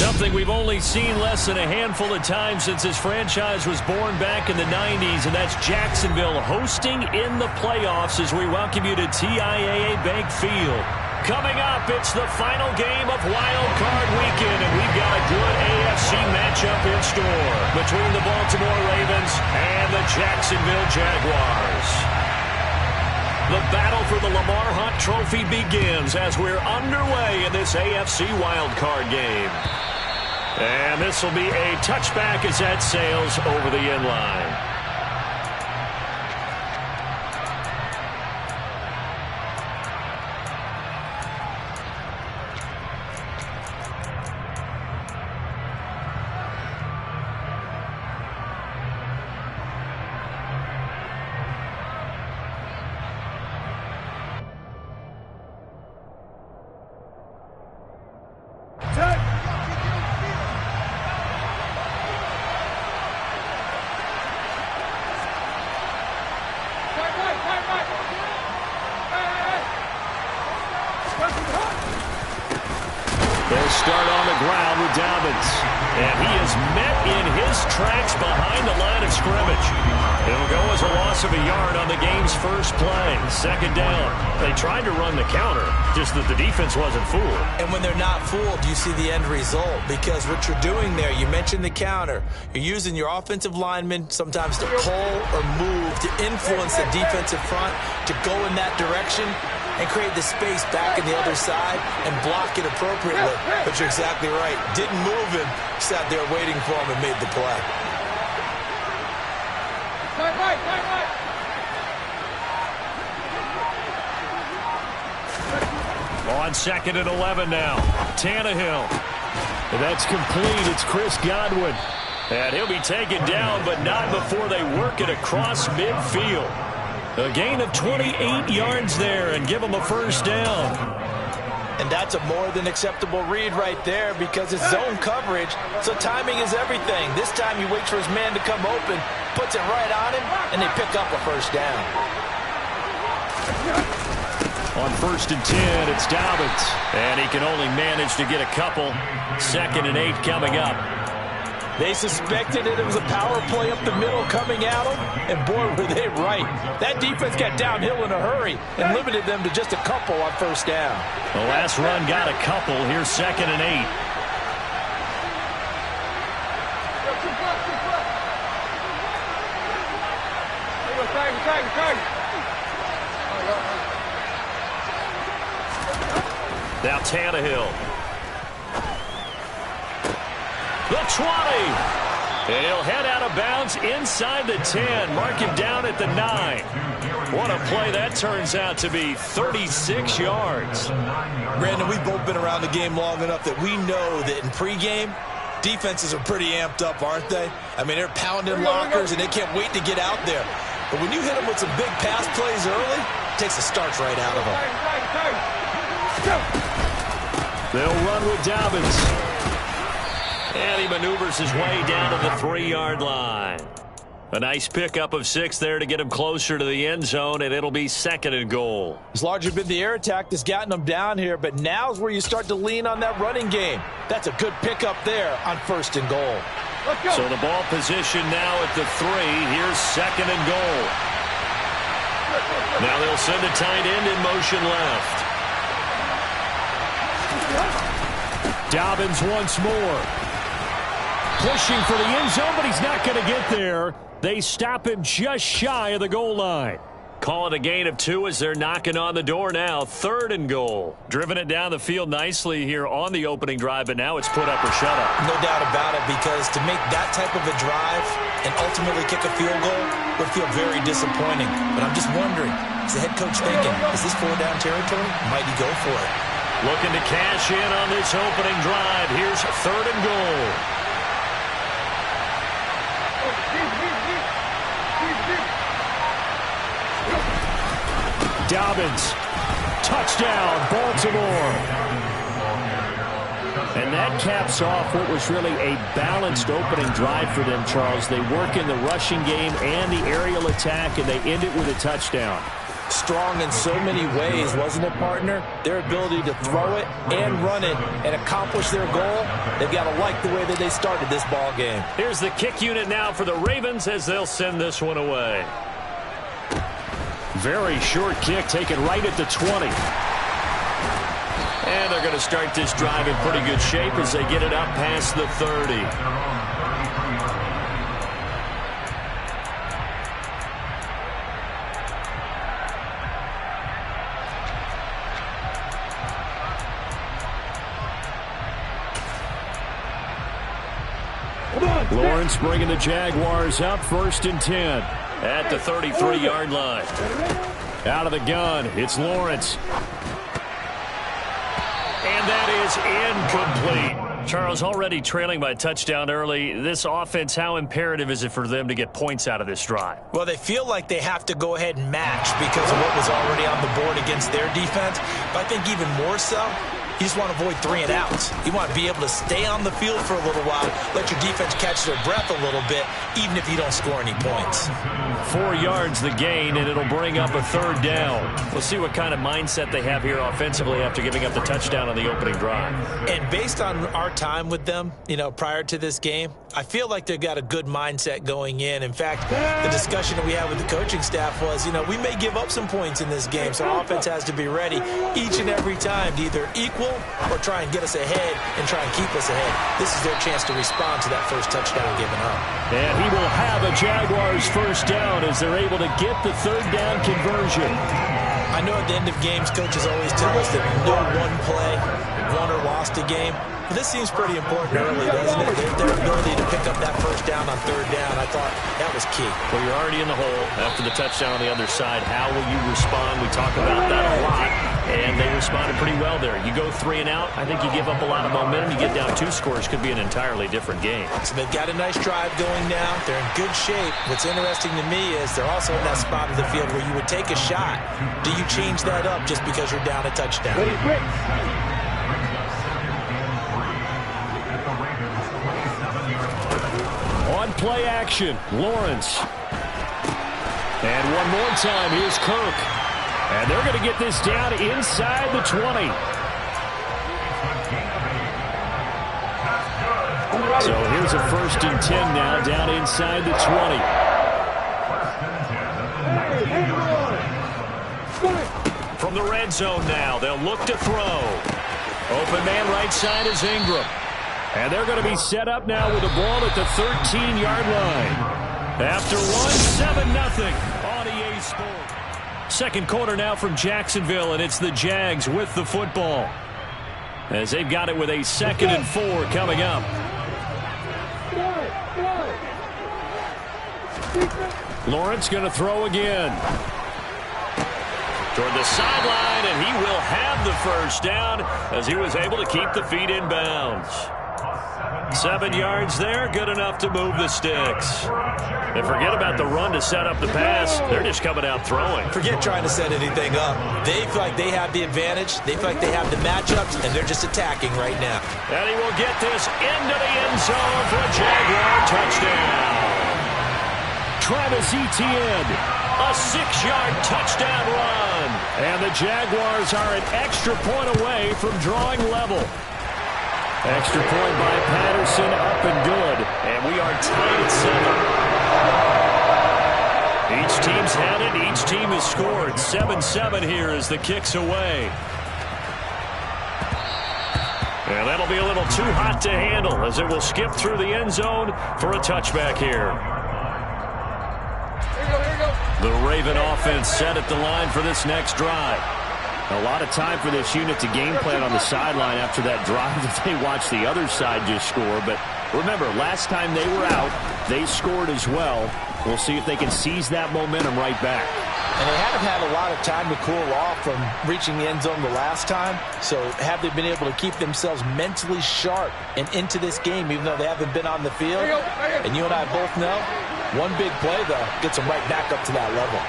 Something we've only seen less than a handful of times since this franchise was born back in the 90s, and that's Jacksonville hosting in the playoffs as we welcome you to TIAA Bank Field. Coming up, it's the final game of Wild Card Weekend, and we've got a good AFC matchup in store between the Baltimore Ravens and the Jacksonville Jaguars. The battle for the Lamar Hunt Trophy begins as we're underway in this AFC Wild Card game. And this will be a touchback as that sails over the end line. They'll start on the ground with Dobbins. And he is met in his tracks behind the line of scrimmage. It'll go as a loss of a yard on the game's first play. Second down. They tried to run the counter, just that the defense wasn't fooled. And when they're not fooled, you see the end result. Because what you're doing there, you mentioned the counter. You're using your offensive linemen sometimes to pull or move, to influence the defensive front, to go in that direction and create the space back in the other side and block it appropriately. But you're exactly right. Didn't move him. Sat there waiting for him and made the play. On 2nd and 11 now. Tannehill. And that's complete. It's Chris Godwin. And he'll be taken down, but not before they work it across midfield. A gain of 28 yards there and give him a first down. And that's a more than acceptable read right there because it's zone coverage, so timing is everything. This time he waits for his man to come open, puts it right on him, and they pick up a first down. On 1st and 10, it's Dobbins. And he can only manage to get a couple. 2nd and 8 coming up. They suspected it was a power play up the middle coming at them, and boy, were they right. That defense got downhill in a hurry and limited them to just a couple on first down. The last run got a couple. Here's 2nd and 8. Now Tannehill. The 20. And he'll head out of bounds inside the 10. Mark him down at the 9. What a play that turns out to be. 36 yards. Brandon, we've both been around the game long enough that we know that in pregame, defenses are pretty amped up, aren't they? I mean, they're pounding lockers, and they can't wait to get out there. But when you hit them with some big pass plays early, it takes the starch right out of them. They'll run with Dobbins. And he maneuvers his way down to the 3-yard line. A nice pickup of 6 there to get him closer to the end zone, and it'll be 2nd and goal. It's largely been the air attack that's gotten them down here, but now's where you start to lean on that running game. That's a good pickup there on 1st and goal. So the ball position now at the 3. Here's 2nd and goal. Now they'll send a tight end in motion left. Dobbins once more. Pushing for the end zone, but he's not going to get there. They stop him just shy of the goal line. Call it a gain of 2 as they're knocking on the door now. 3rd and goal. Driven it down the field nicely here on the opening drive, but now it's put up or shut up. No doubt about it, because to make that type of a drive and ultimately kick a field goal would feel very disappointing. But I'm just wondering, is the head coach thinking, is this 4-down territory? Might he go for it? Looking to cash in on this opening drive. Here's 3rd and goal. Dobbins, touchdown, Baltimore. And that caps off what was really a balanced opening drive for them, Charles. They work in the rushing game and the aerial attack, and they end it with a touchdown. strong in so many ways, wasn't it, partner? Their ability to throw it and run it and accomplish their goal, they've got to like the way that they started this ball game. Here's the kick unit now for the Ravens as they'll send this one away. Very short kick taken right at the 20. And they're going to start this drive in pretty good shape as they get it up past the 30. Lawrence bringing the Jaguars up 1st and 10 at the 33-yard line. Out of the gun, it's Lawrence. And that is incomplete. Charles, already trailing by a touchdown early. This offense, how imperative is it for them to get points out of this drive? Well, they feel like they have to go ahead and match because of what was already on the board against their defense. But I think even more so, you just want to avoid 3 and outs. You want to be able to stay on the field for a little while, let your defense catch their breath a little bit, even if you don't score any points. 4 yards the gain, and it'll bring up a 3rd down. We'll see what kind of mindset they have here offensively after giving up the touchdown on the opening drive. And based on our time with them, prior to this game, I feel like they've got a good mindset going in. In fact, the discussion that we had with the coaching staff was, we may give up some points in this game, so our offense has to be ready each and every time to either equal or try and get us ahead and try and keep us ahead. This is their chance to respond to that first touchdown given up. And he will have a Jaguars 1st down as they're able to get the 3rd down conversion. I know at the end of games, coaches always tell us that no one play won or lost a game. But this seems pretty important early, doesn't it? Their ability to pick up that 1st down on 3rd down, I thought that was key. Well, you're already in the hole after the touchdown on the other side. How will you respond? We talk about that a lot, and they responded pretty well there. You go 3 and out, I think you give up a lot of momentum. You get down 2 scores, could be an entirely different game. So they've got a nice drive going now. They're in good shape. What's interesting to me is they're also in that spot of the field where you would take a shot. Do you change that up just because you're down a touchdown? On play action, Lawrence. And one more time, here's Kirk. And they're going to get this down inside the 20. So here's a 1st and 10 now, down inside the 20. From the red zone now, they'll look to throw. Open man right side is Ingram. And they're going to be set up now with the ball at the 13-yard line. After 7-0 on EA Sports. 2nd quarter now from Jacksonville, and it's the Jags with the football. As they've got it with a 2nd and 4 coming up. Lawrence going to throw again. Toward the sideline, and he will have the 1st down as he was able to keep the feet in bounds. 7 yards there, good enough to move the sticks. And forget about the run to set up the pass. They're just coming out throwing. Forget trying to set anything up. They feel like they have the advantage. They feel like they have the matchups, and they're just attacking right now. And he will get this into the end zone for a Jaguar touchdown. Travis Etienne, a 6-yard touchdown run. And the Jaguars are an extra point away from drawing level. Extra point by Patterson, up and good. And we are tied at 7. Each team's had it. Each team has scored. 7-7 here as the kick's away. And that'll be a little too hot to handle as it will skip through the end zone for a touchback here. The Raven offense set at the line for this next drive. A lot of time for this unit to game plan on the sideline after that drive that they watched the other side just score. But remember, last time they were out, they scored as well. We'll see if they can seize that momentum right back. And they haven't had a lot of time to cool off from reaching the end zone the last time. So have they been able to keep themselves mentally sharp and into this game, even though they haven't been on the field? And you and I both know, one big play, though, gets them right back up to that level.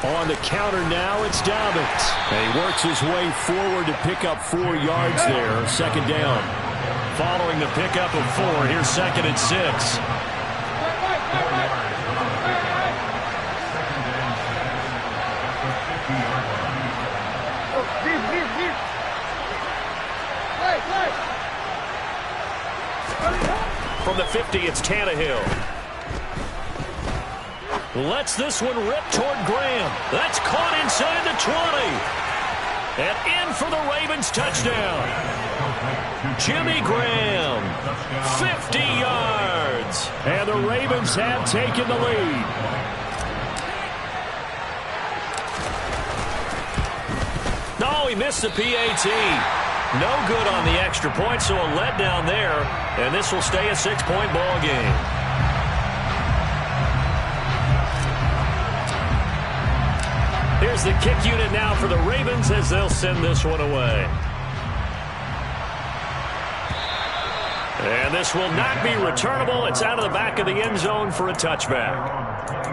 On the counter now, it's Dobbins. And he works his way forward to pick up 4 yards there. 2nd down. Following the pickup of 4, here's 2nd and 6. from the 50, it's Tannehill. Lets this one rip toward Graham. That's caught inside the 20. And in for the Ravens touchdown. Jimmy Graham, 50 yards. And the Ravens have taken the lead. No, he missed the PAT. No good on the extra point, so a letdown there. And this will stay a 6-point ball game. Here's the kick unit now for the Ravens as they'll send this one away. And this will not be returnable. It's out of the back of the end zone for a touchback.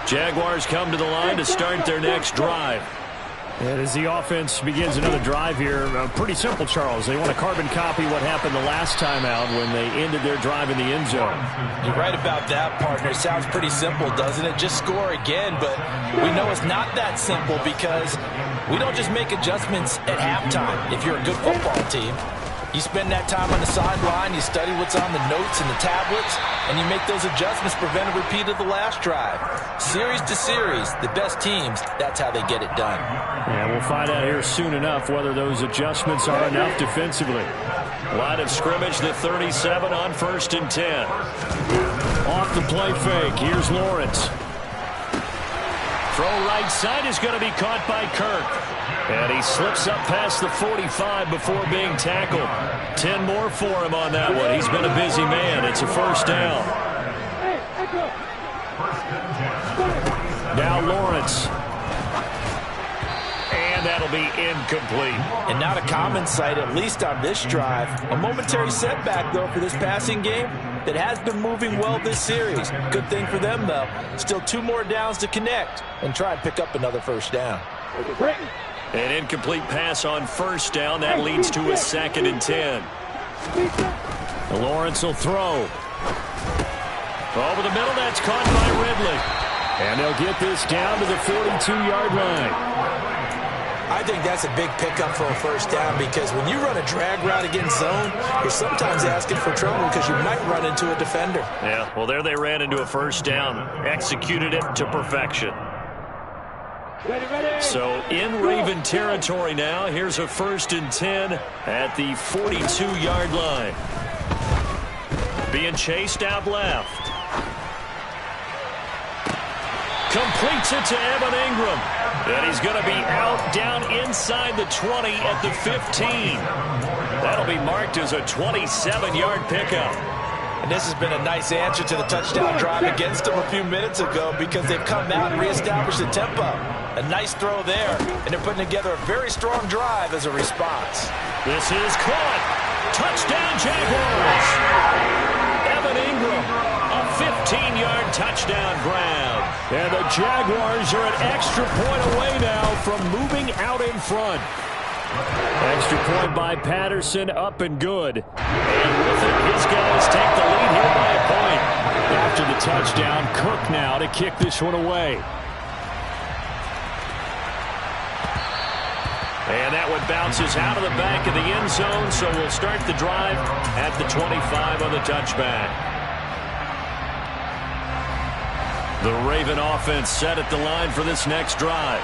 Jaguars come to the line to start their next drive. And as the offense begins another drive here, pretty simple, Charles. They want to carbon copy what happened the last time out when they ended their drive in the end zone. You're right about that, partner. Sounds pretty simple, doesn't it? Just score again, but we know it's not that simple because we don't just make adjustments at halftime if you're a good football team. You spend that time on the sideline, you study what's on the notes and the tablets, and you make those adjustments, prevent a repeat of the last drive. Series to series, the best teams, that's how they get it done. Yeah, we'll find out here soon enough whether those adjustments are enough defensively. Line of scrimmage, the 37 on 1st and 10. Off the play fake, here's Lawrence. Throw right side is going to be caught by Kirk. And he slips up past the 45 before being tackled. 10 more for him on that one. He's been a busy man. It's a first down. Now Lawrence. And that'll be incomplete. And not a common sight, at least on this drive. A momentary setback, though, for this passing game that has been moving well this series. Good thing for them, though. Still 2 more downs to connect and try and pick up another first down. An incomplete pass on first down. That leads to a 2nd and 10. Lawrence will throw. Over the middle, that's caught by Ridley. And they'll get this down to the 42-yard line. I think that's a big pickup for a first down because when you run a drag route against zone, you're sometimes asking for trouble because you might run into a defender. Yeah, well, there they ran into a first down. Executed it to perfection. So in Raven territory now. Here's a 1st and 10 at the 42-yard line. Being chased out left. Completes it to Evan Ingram. And he's going to be out down inside the 20 at the 15. That'll be marked as a 27-yard pickup. And this has been a nice answer to the touchdown drive against them a few minutes ago because they've come out and reestablished the tempo. A nice throw there, and they're putting together a very strong drive as a response. This is caught. Touchdown, Jaguars. Evan Ingram, a 15-yard touchdown grab. And the Jaguars are an extra point away now from moving out in front. Extra point by Patterson, up and good. And with it, his guys take the lead here by a point. After the touchdown, Cook now to kick this one away. And that one bounces out of the back of the end zone, so we'll start the drive at the 25 on the touchback. The Raven offense set at the line for this next drive.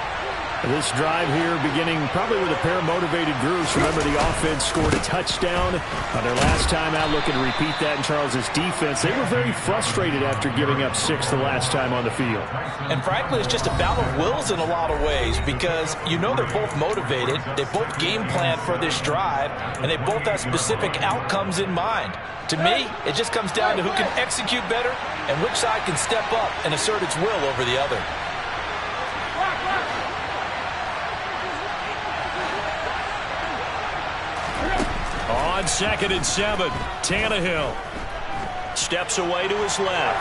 This drive here beginning probably with a pair of motivated groups. Remember, the offense scored a touchdown on their last time out. Looking to repeat that in Charles's defense. They were very frustrated after giving up 6 the last time on the field. And frankly, it's just a battle of wills in a lot of ways because you know they're both motivated. They both game plan for this drive, and they both have specific outcomes in mind. To me, it just comes down to who can execute better and which side can step up and assert its will over the other. On 2nd and 7, Tannehill steps away to his left.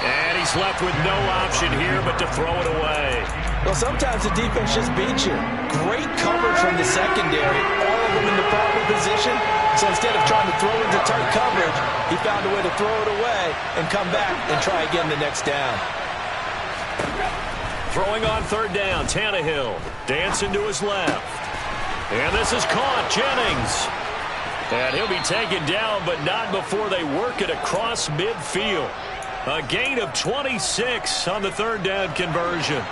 And he's left with no option here but to throw it away. Well, sometimes the defense just beats you. Great coverage from the secondary all have him in the proper position. So instead of trying to throw into tight coverage, he found a way to throw it away and come back and try again the next down. Throwing on third down, Tannehill dancing to his left. And this is caught, Jennings. And he'll be taken down, but not before they work it across midfield. A gain of 26 on the third down conversion.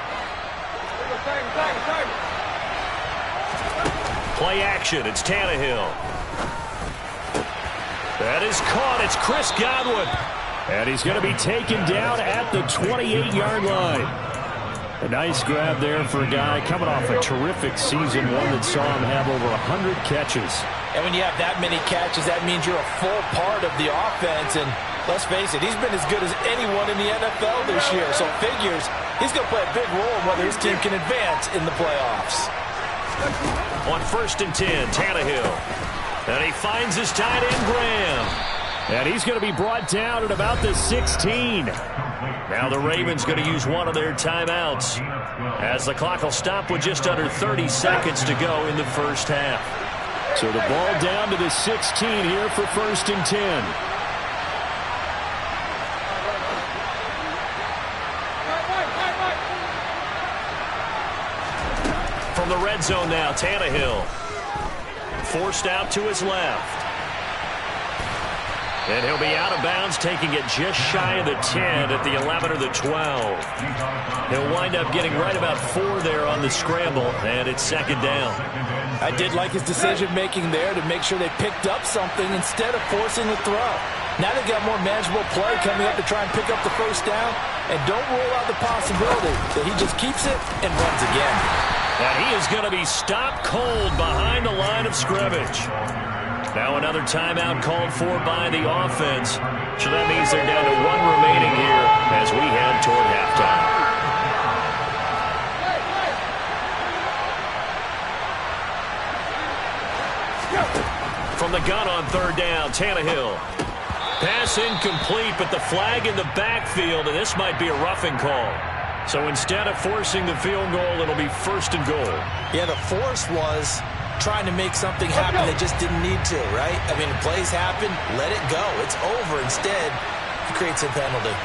Play action, it's Tannehill. That is caught, it's Chris Godwin. And he's going to be taken down at the 28-yard line. A nice grab there for a guy coming off a terrific season, one that saw him have over 100 catches. And when you have that many catches, that means you're a full part of the offense. And let's face it, he's been as good as anyone in the NFL this year. So it figures he's going to play a big role in whether his team can advance in the playoffs. On 1st and 10, Tannehill. And he finds his tight end, Graham. And he's going to be brought down at about the 16. Now the Ravens going to use one of their timeouts as the clock will stop with just under 30 seconds to go in the first half. So the ball down to the 16 here for 1st and 10. From the red zone now, Tannehill. Forced out to his left. And he'll be out of bounds, taking it just shy of the 10 at the 11 or the 12. He'll wind up getting right about 4 there on the scramble, and it's 2nd down. I did like his decision-making there to make sure they picked up something instead of forcing the throw. Now they've got more manageable play coming up to try and pick up the first down, and don't rule out the possibility that he just keeps it and runs again. And he is going to be stopped cold behind the line of scrimmage. Now another timeout called for by the offense. So that means they're down to 1 remaining here as we head toward halftime. From the gun on 3rd down, Tannehill. Pass incomplete, but the flag in the backfield, and this might be a roughing call. So instead of forcing the field goal, it'll be 1st and goal. Yeah, the force was trying to make something happen that just didn't need to, right? I mean, plays happen, let it go. It's over. Instead, he creates a penalty.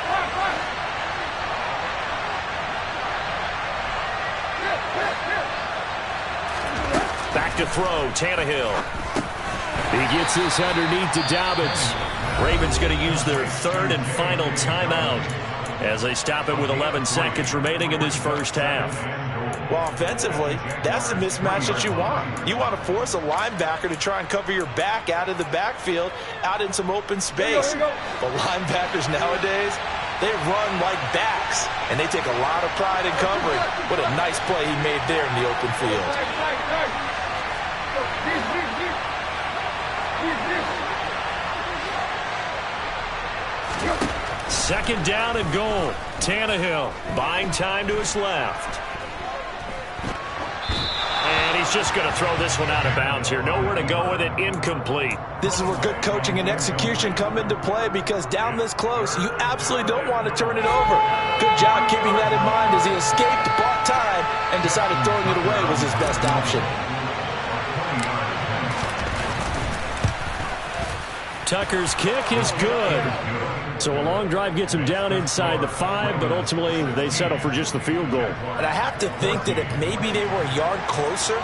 Back to throw, Tannehill. He gets this underneath to Dobbins. Ravens going to use their 3rd and final timeout as they stop it with 11 seconds remaining in this first half. Well, offensively, that's the mismatch that you want. You want to force a linebacker to try and cover your back out of the backfield, out in some open space. But linebackers nowadays, they run like backs, and they take a lot of pride in covering. What a nice play he made there in the open field. 2nd down and goal. Tannehill buying time to his left. And he's just going to throw this one out of bounds here. Nowhere to go with it. Incomplete. This is where good coaching and execution come into play, because down this close, you absolutely don't want to turn it over. Good job keeping that in mind as he escaped, bought time, and decided throwing it away was his best option. Tucker's kick is good. So a long drive gets him down inside the 5, but ultimately they settle for just the field goal. And I have to think that if maybe they were a yard closer,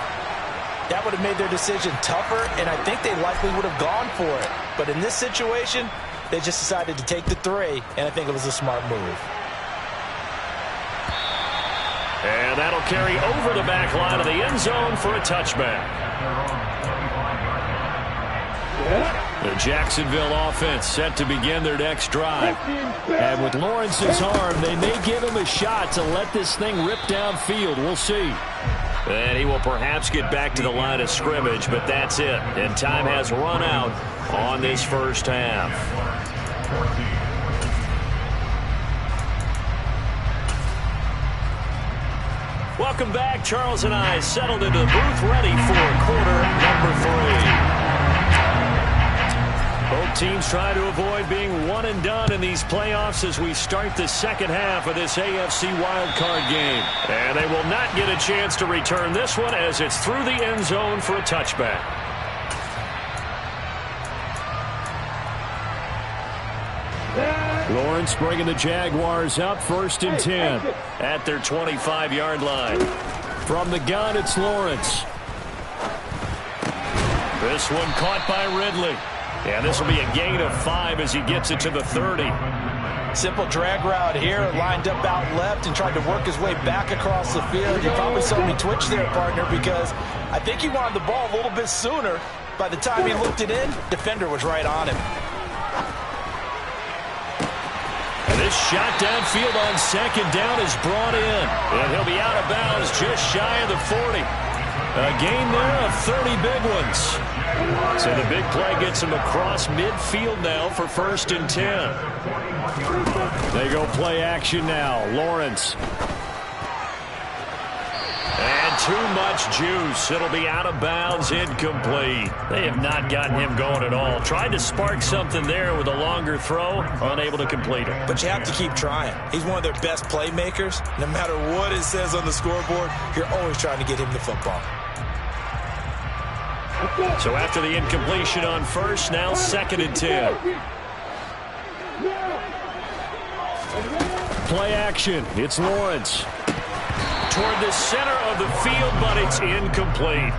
that would have made their decision tougher, and I think they likely would have gone for it. But in this situation, they just decided to take the 3, and I think it was a smart move. And that'll carry over the back line of the end zone for a touchback. The Jacksonville offense set to begin their next drive. And with Lawrence's arm, they may give him a shot to let this thing rip downfield. We'll see. And he will perhaps get back to the line of scrimmage, but that's it. And time has run out on this first half. Welcome back. Charles and I settled into the booth ready for quarter number 3. Both teams try to avoid being one and done in these playoffs as we start the second half of this AFC wildcard game. And they will not get a chance to return this one as it's through the end zone for a touchback. Lawrence bringing the Jaguars up 1st and 10. At their 25-yard line. From the gun, it's Lawrence. This one caught by Ridley. And this will be a gain of 5 as he gets it to the 30. Simple drag route here, lined up out left and tried to work his way back across the field. You probably saw me twitch there, partner, because I think he wanted the ball a little bit sooner. By the time he looked it in, defender was right on him. And this shot downfield on 2nd down is brought in. And he'll be out of bounds just shy of the 40. A gain there of 30 big ones. So the big play gets him across midfield now for 1st and 10. They go play action now. Lawrence. And too much juice. It'll be out of bounds, incomplete. They have not gotten him going at all. Tried to spark something there with a longer throw, unable to complete it. But you have to keep trying. He's one of their best playmakers. No matter what it says on the scoreboard, you're always trying to get him the football. So after the incompletion on 1st, now 2nd and 10. Play action. It's Lawrence. Toward the center of the field, but it's incomplete.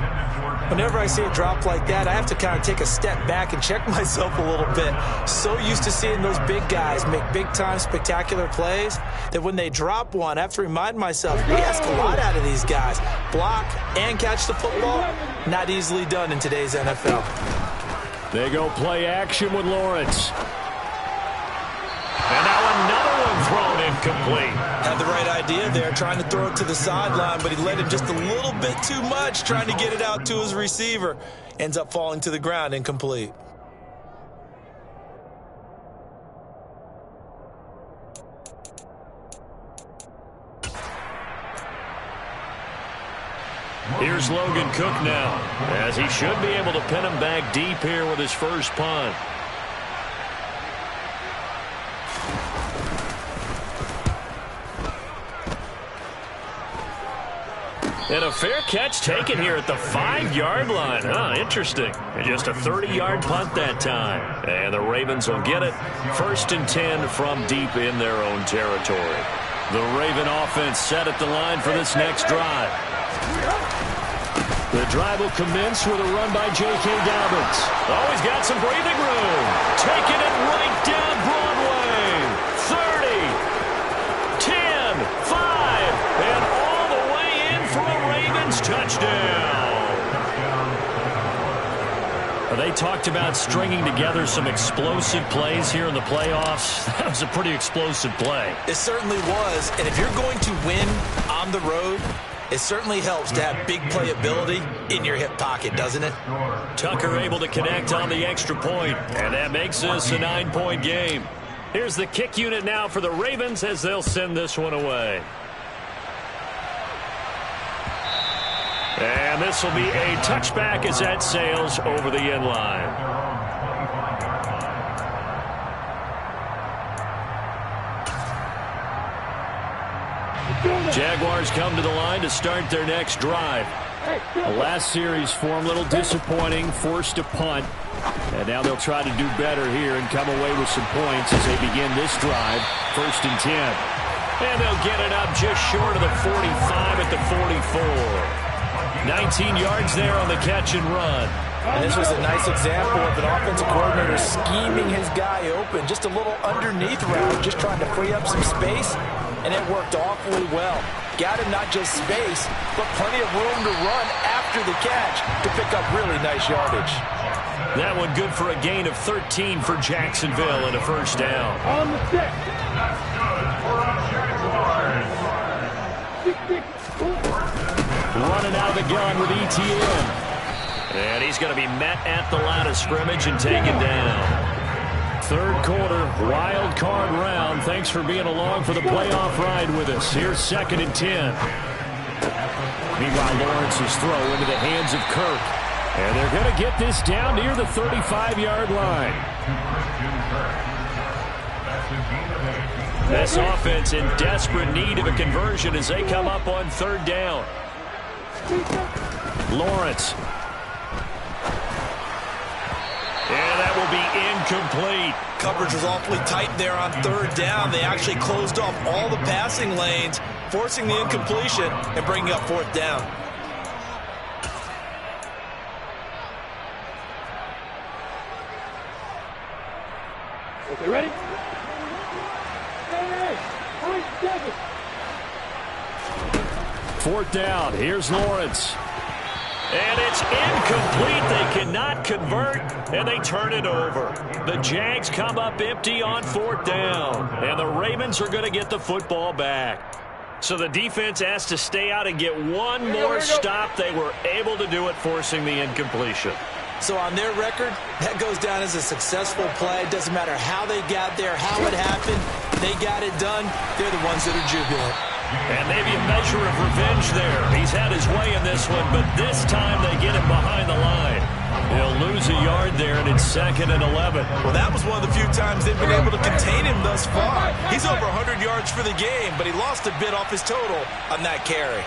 Whenever I see a drop like that, I have to kind of take a step back and check myself a little bit. So used to seeing those big guys make big-time spectacular plays that when they drop one, I have to remind myself, we ask a lot out of these guys. Block and catch the football, not easily done in today's NFL. They go play action with Lawrence. And now another one thrown incomplete. Had the right idea there, trying to throw it to the sideline, but he let him just a little bit too much, trying to get it out to his receiver. Ends up falling to the ground incomplete. Here's Logan Cook now, as he should be able to pin him back deep here with his first punt. And a fair catch taken here at the 5-yard line. Interesting. And just a 30-yard punt that time. And the Ravens will get it. 1st and 10 from deep in their own territory. The Raven offense set at the line for this next drive. The drive will commence with a run by J.K. Dobbins. Oh, he's got some breathing room. Taking it right down Broadway. 30, 10, 5, and all the way in for a Ravens touchdown. They talked about stringing together some explosive plays here in the playoffs. That was a pretty explosive play. It certainly was, and if you're going to win on the road, it certainly helps to have big playability in your hip pocket, doesn't it? Tucker able to connect on the extra point, and that makes this a 9-point game. Here's the kick unit now for the Ravens as they'll send this one away. And this will be a touchback as that sails over the end line. Jaguars come to the line to start their next drive. The last series for them, a little disappointing, forced to punt. And now they'll try to do better here and come away with some points as they begin this drive. 1st and 10. And they'll get it up just short of the 45 at the 44. 19 yards there on the catch and run. And this was a nice example of an offensive coordinator scheming his guy open. Just a little underneath route, just trying to free up some space, and it worked awfully well. Got him not just space, but plenty of room to run after the catch to pick up really nice yardage. That one good for a gain of 13 for Jacksonville and a first down. On the stick. Running out of the gun with ETN. And he's going to be met at the line of scrimmage and taken down. Third quarter, wild card round. Thanks for being along for the playoff ride with us. Here's 2nd and 10. Meanwhile, Lawrence's throw into the hands of Kirk. And they're going to get this down near the 35-yard line. This offense in desperate need of a conversion as they come up on 3rd down. Lawrence. And that will will be incomplete. Coverage was awfully tight there on third down. They actually closed off all the passing lanes, forcing the incompletion and bringing up fourth down. Okay, ready? Fourth down. Here's Lawrence. And it's incomplete. They cannot convert, and they turn it over. The Jags come up empty on fourth down, and the Ravens are going to get the football back. So the defense has to stay out and get one more stop. They were able to do it, forcing the incompletion. So on their record, that goes down as a successful play. It doesn't matter how they got there, how it happened. They got it done. They're the ones that are jubilant. And maybe a measure of revenge there. He's had his way in this one, but this time they get him behind the line. He'll lose a yard there, and it's 2nd and 11. Well, that was one of the few times they've been able to contain him thus far. He's over 100 yards for the game, but he lost a bit off his total on that carry.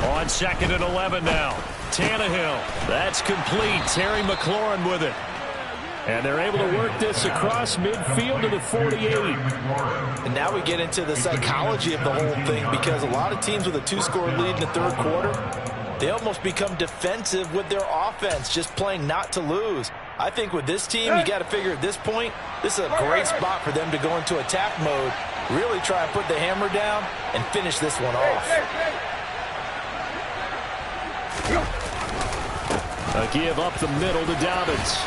On 2nd and 11 now. Tannehill. That's complete. Terry McLaurin with it. And they're able to work this across midfield to the 48. And now we get into the psychology of the whole thing, because a lot of teams with a 2-score lead in the third quarter, they almost become defensive with their offense, just playing not to lose. I think with this team, you got to figure at this point, this is a great spot for them to go into attack mode, really try and put the hammer down and finish this one off. A give up the middle to Dobbins.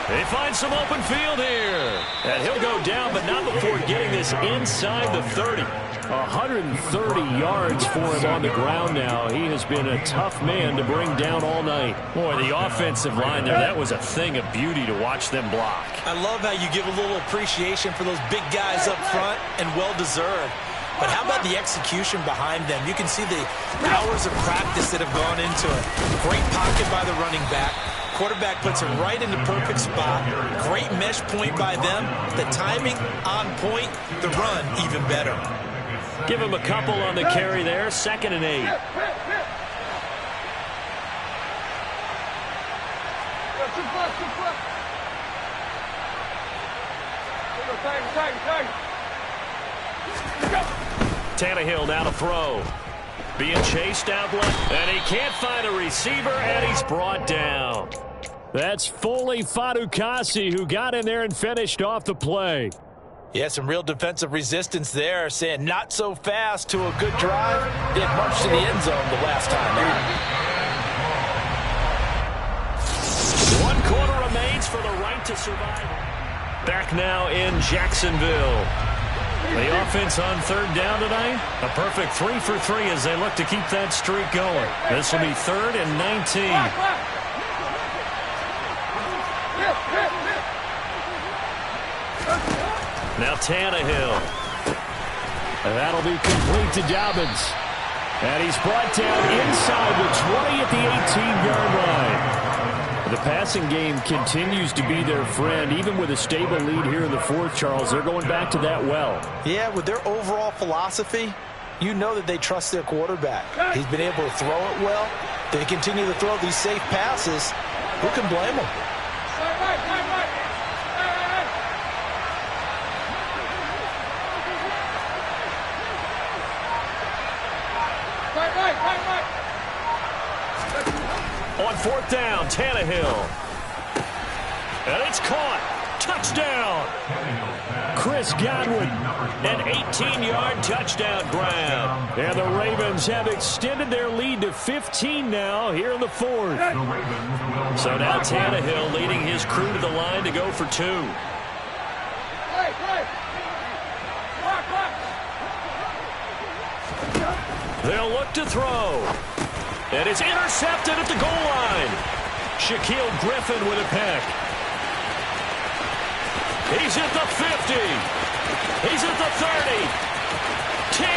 They find some open field here. And he'll go down, but not before getting this inside the 30. 130 yards for him on the ground now. He has been a tough man to bring down all night. Boy, the offensive line there, that was a thing of beauty to watch them block. I love how you give a little appreciation for those big guys up front, and well-deserved. But how about the execution behind them? You can see the hours of practice that have gone into it. Great pocket by the running back. Quarterback puts him right in the perfect spot. Great mesh point by them. The timing on point. The run even better. Give him a couple on the carry there. 2nd and 8. Tannehill now to throw. Being chased out left, and he can't find a receiver, and he's brought down. That's Foley Fatukasi who got in there and finished off the play. Yeah, some real defensive resistance there, saying not so fast to a good drive. Didn't march to the end zone the last time out. 1 quarter remains for the right to survive. Back now in Jacksonville. The offense on third down tonight, a perfect 3 for 3 as they look to keep that streak going. This will be 3rd and 19. Now Tannehill. And that'll be complete to Dobbins. And he's brought down inside the 20 at the 18-yard line. The passing game continues to be their friend. Even with a stable lead here in the fourth, Charles, they're going back to that well. Yeah, with their overall philosophy, you know that they trust their quarterback. He's been able to throw it well. They continue to throw these safe passes. Who can blame them? On fourth down, Tannehill. And it's caught. Touchdown. Chris Godwin. An 18-yard touchdown grab. And the Ravens have extended their lead to 15 now here in the fourth. So now Tannehill leading his crew to the line to go for 2. They'll look to throw. And it's intercepted at the goal line. Shaquille Griffin with a pick. He's at the 50. He's at the 30. 10.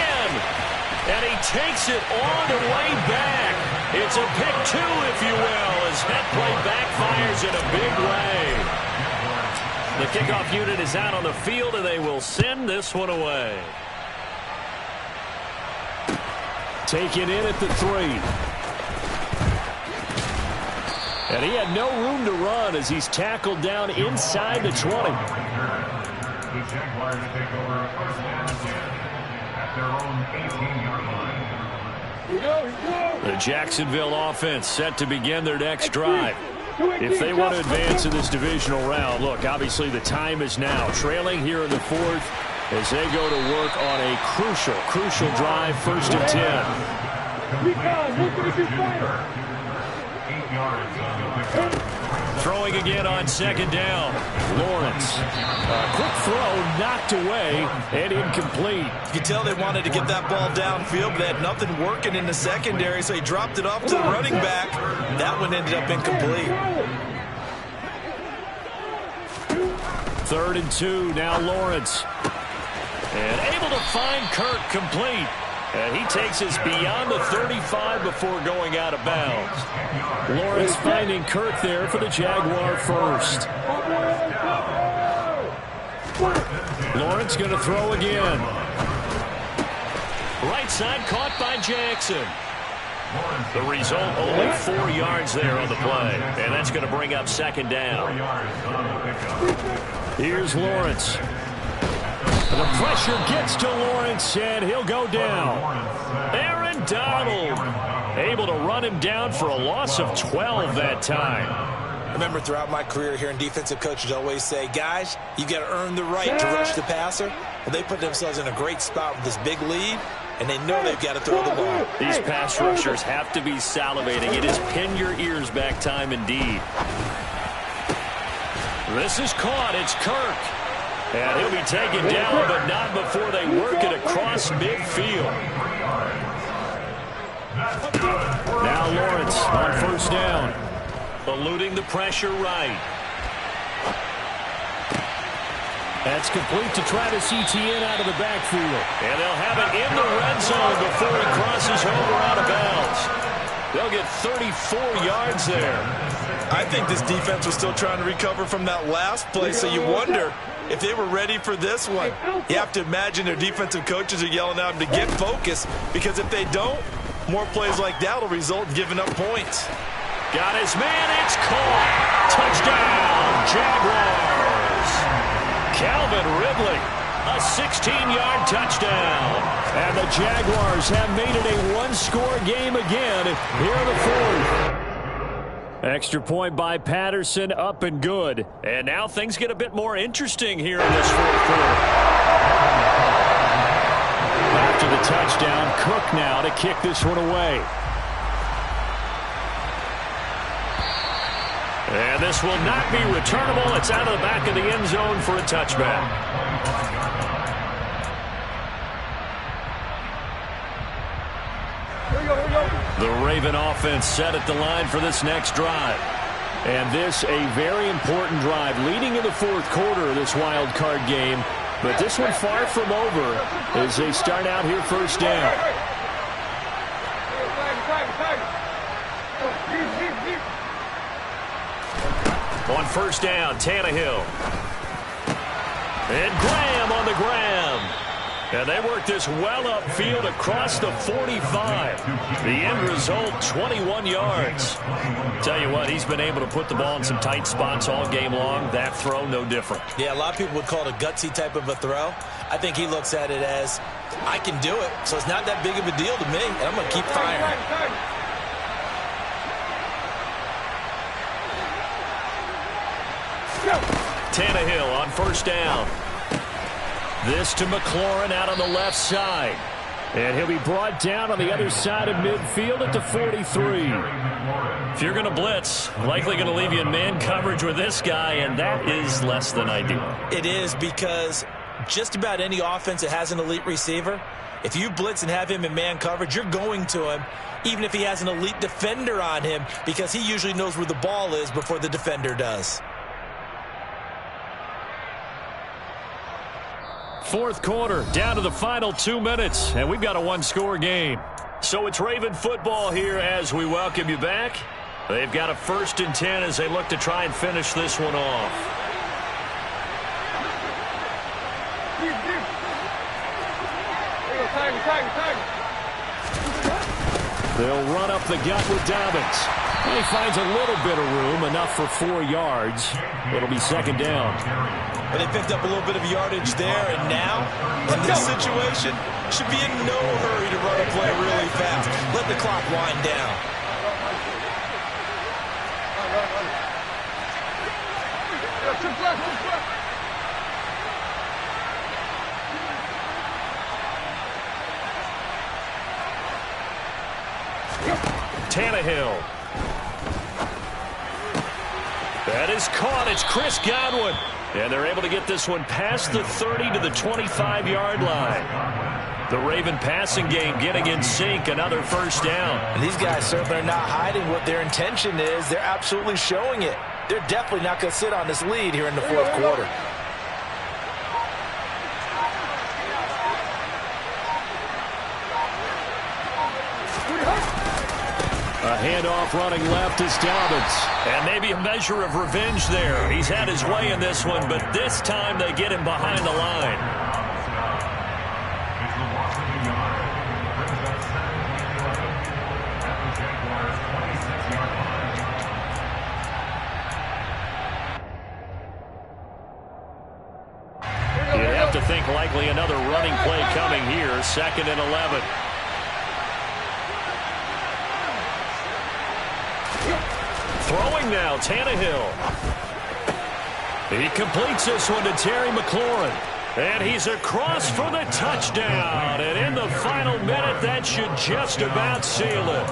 And he takes it all the way back. It's a pick 2, if you will, as that play backfires in a big way. The kickoff unit is out on the field, and they will send this one away. Taken in at the 3. And he had no room to run as he's tackled down inside the 20. The Jaguars take over first and 10 at their own 18-yard line. The Jacksonville offense set to begin their next drive. If they want to advance in this divisional round, look, obviously the time is now. Trailing here in the 4th as they go to work on a crucial drive, 1st and 10. Throwing again on 2nd down. Lawrence. Quick throw, knocked away, and incomplete. You can tell they wanted to get that ball downfield, but they had nothing working in the secondary, so he dropped it off to the running back. That one ended up incomplete. 3rd and 2, now Lawrence. And able to find Kirk complete. And he takes us beyond the 35 before going out of bounds. Lawrence finding Kirk there for the Jaguar first. Lawrence going to throw again. Right side caught by Jackson. The result, only 4 yards there on the play. And that's going to bring up 2nd down. Here's Lawrence. The pressure gets to Lawrence, and he'll go down. Aaron Donald able to run him down for a loss of 12 that time. I remember throughout my career hearing defensive coaches always say, guys, you got to earn the right to rush the passer. Well, they put themselves in a great spot with this big lead, and they know they've got to throw the ball. These pass rushers have to be salivating. It is pin your ears back time indeed. This is caught. It's Kirk. And he'll be taken down, but not before they work it across midfield. Now Lawrence on 1st down. Eluding the pressure right. That's complete to Travis Etienne out of the backfield. And they'll have it in the red zone before he crosses over out of bounds. They'll get 34 yards there. I think this defense was still trying to recover from that last play, so you wonder if they were ready for this one. You have to imagine their defensive coaches are yelling at them to get focused, because if they don't, more plays like that will result in giving up points. Got his man, it's caught. Touchdown, Jaguars. Calvin Ridley, a 16-yard touchdown. And the Jaguars have made it a one-score game again here in the 4th. Extra point by Patterson, up and good. And now things get a bit more interesting here in this 4th quarter. After the touchdown, Cook now to kick this one away. And this will not be returnable. It's out of the back of the end zone for a touchback. The Raven offense set at the line for this next drive. And this a very important drive leading in the 4th quarter of this wild card game. But this one far from over as they start out here 1st down. On 1st down, Tannehill. And Graham on the ground. And they work this well upfield across the 45. The end result, 21 yards. Tell you what, he's been able to put the ball in some tight spots all game long. That throw, no different. Yeah, a lot of people would call it a gutsy type of a throw. I think he looks at it as, I can do it, so it's not that big of a deal to me, and I'm going to keep firing. Tannehill on 1st down. This to McLaurin out on the left side. And he'll be brought down on the other side of midfield at the 43. If you're going to blitz, likely going to leave you in man coverage with this guy, and that is less than ideal. It is, because just about any offense that has an elite receiver, if you blitz and have him in man coverage, you're going to him, even if he has an elite defender on him, because he usually knows where the ball is before the defender does. 4th quarter, down to the final 2 minutes, and we've got a one-score game. So it's Raven football here as we welcome you back. They've got a 1st and 10 as they look to try and finish this one off. They'll run up the gut with Dobbins. And he finds a little bit of room, enough for 4 yards. It'll be second down. But they picked up a little bit of yardage there, and now, in this situation, should be in no hurry to run a play really fast. Let the clock wind down. Tannehill. That is caught. It's Chris Godwin. And they're able to get this one past the 30 to the 25-yard line. The Raven passing game getting in sync. Another first down. And these guys certainly are not hiding what their intention is. They're absolutely showing it. They're definitely not going to sit on this lead here in the fourth quarter. A handoff running left is Dobbins. And maybe a measure of revenge there. He's had his way in this one, but this time they get him behind the line. You'd have to think likely another running play coming here. Second and 11. Throwing now, Tannehill. He completes this one to Terry McLaurin. And he's across for the touchdown. And in the final minute, that should just about seal it.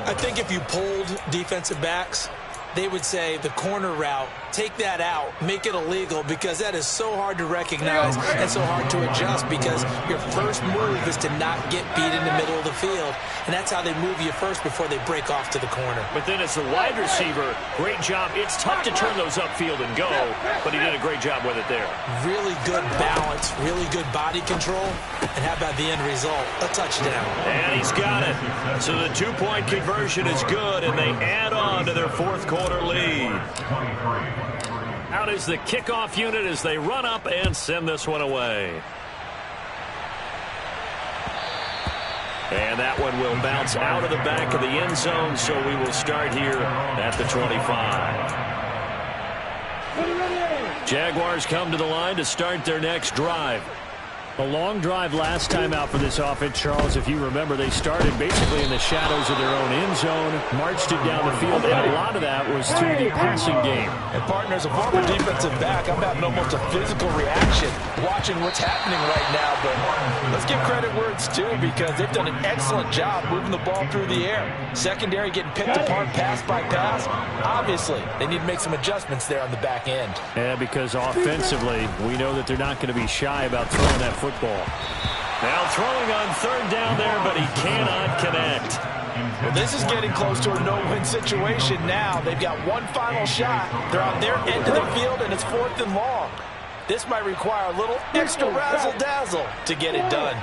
I think if you polled defensive backs, they would say the corner route, take that out, make it illegal, because that is so hard to recognize and so hard to adjust, because your first move is to not get beat in the middle of the field. And that's how they move you first before they break off to the corner. But then as the wide receiver, great job. It's tough to turn those upfield and go, but he did a great job with it there. Really good balance, really good body control. And how about the end result? A touchdown. And he's got it. So the two-point conversion is good, and they add on to their fourth quarter lead. Out is the kickoff unit as they run up and send this one away. And that one will bounce out of the back of the end zone, so we will start here at the 25. Jaguars come to the line to start their next drive. A long drive last time out for this offense, Charles. If you remember, they started basically in the shadows of their own end zone, marched it down the field, and a lot of that was through the passing game. And partners, a former defensive back, I'm having almost a physical reaction watching what's happening right now. But let's give credit where it's due, because they've done an excellent job moving the ball through the air. Secondary getting picked apart pass by pass. Obviously, they need to make some adjustments there on the back end. Yeah, because offensively, we know that they're not going to be shy about throwing that football. Now throwing on third down there, but he cannot connect. Well, this is getting close to a no-win situation now. They've got one final shot. They're on their end of the field, and it's 4th and long. This might require a little extra razzle-dazzle to get it done.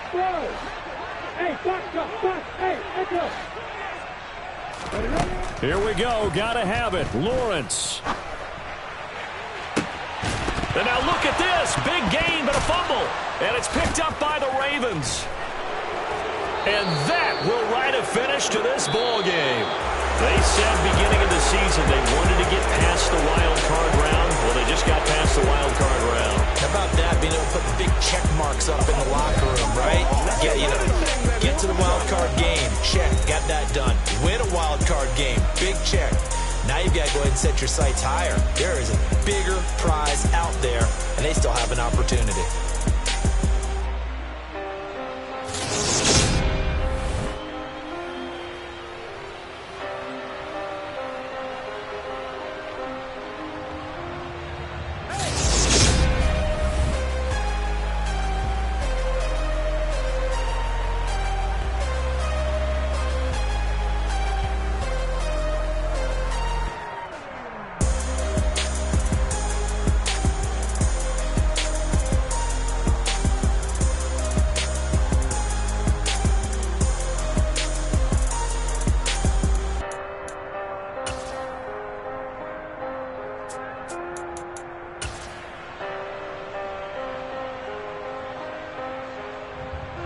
Here we go. Gotta have it. Lawrence. And now look at this. Big gain, but a fumble. And it's picked up by the Ravens. And that will write a finish to this ball game. They said beginning of the season they wanted to get past the wild card round. Well, they just got past the wild card round. How about that, being able to put big check marks up in the locker room, right? Get to the wild card game. Check. Got that done. Win a wild card game. Big check. Now you've got to go ahead and set your sights higher. There is a bigger prize out there, and they still have an opportunity.